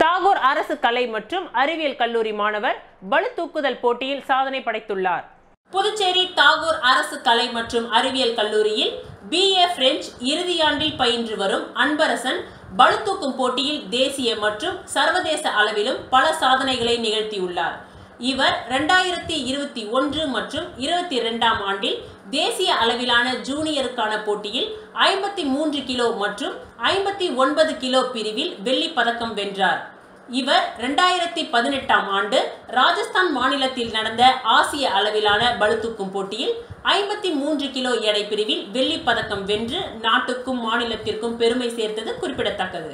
தாகூர் அரசு கலை மற்றும் அறிவியல் கல்லூரி மாணவர் பளு தூக்குதல் போட்டியில் சாதனை படைத்துள்ளார். புதுச்சேரி தாகூர் அரசு கலை மற்றும் அறிவியல் கல்லூரியில் BA பிரெஞ்சு இறுதியாண்டில் பயின்று வரும் அன்பரசன் பளு தூக்கும் போட்டியில் தேசிய மற்றும் சர்வதேச அளவிலும் பல சாதனைகளை நிகழ்த்தியுள்ளார். இவர் 2021 மற்றும் 22ஆம் ஆண்டில் தேசிய அளவிலான ஜூனியருக்கான போட்டியில் 53 கிலோ மற்றும் 59 கிலோ பிரிவில் வெள்ளி பதக்கம் வென்றார். இவர் 2018ஆம் ஆண்டு ராஜஸ்தான் மாநிலத்தில் நடந்த ஆசிய அளவிலான பளுதூக்கும் போட்டியில் 53 கிலோ எடை பிரிவில் வெள்ளி பதக்கம் வென்று நாட்டுக்கும் மாநிலத்திற்கும் பெருமை சேர்த்தது குறிப்பிடத்தக்கது.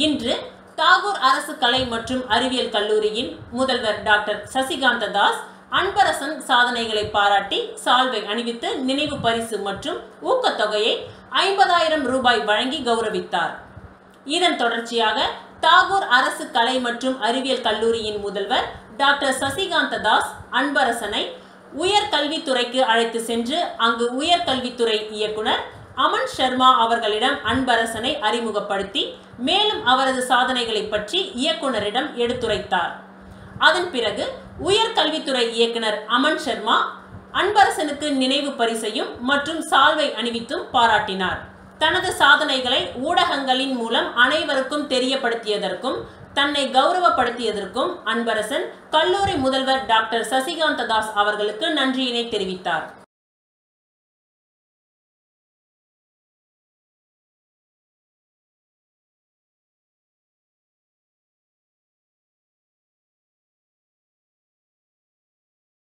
இன்று தாகூர் அரசு கலை மற்றும் அறிவியல் கல்லூரியின் முதல்வர் டாக்டர் சசிகாந்த தாஸ் அன்பரசன் சாதனைகளை பாராட்டி சால்வை அணிவித்து நினைவு பரிசு மற்றும் ஊக்கத்தொகையை 50,000 ரூபாய் வழங்கி கௌரவித்தார். இதன் தொடர்ச்சியாக தாகூர் அரசு கலை மற்றும் அறிவியல் கல்லூரியின் முதல்வர் டாக்டர் சசிகாந்த தாஸ் அன்பரசனை உயர்கல்வித்துறைக்கு அழைத்து சென்று அங்கு உயர்கல்வித்துறை இயக்குனர் அமன் சர்மா அவர்களிடம் அன்பரசனை அறிமுகப்படுத்தி மேலும் அவரது சாதனைகளை பற்றி இயக்குனரிடம் எடுத்துரைத்தார். அதன் பிறகு உயர்கல்வித்துறை இயக்குனர் அமன் சர்மா அன்பரசனுக்கு நினைவு பரிசையும் மற்றும் சால்வை அணிவித்தும் பாராட்டினார். தனது சாதனைகளை ஊடகங்களின் மூலம் அனைவருக்கும் தெரியப்படுத்தியதற்கும் தன்னை கௌரவப்படுத்தியதற்கும் அன்பரசன் கல்லூரி முதல்வர் டாக்டர் சசிகாந்த தாஸ் அவர்களுக்கு நன்றியினை தெரிவித்தார்.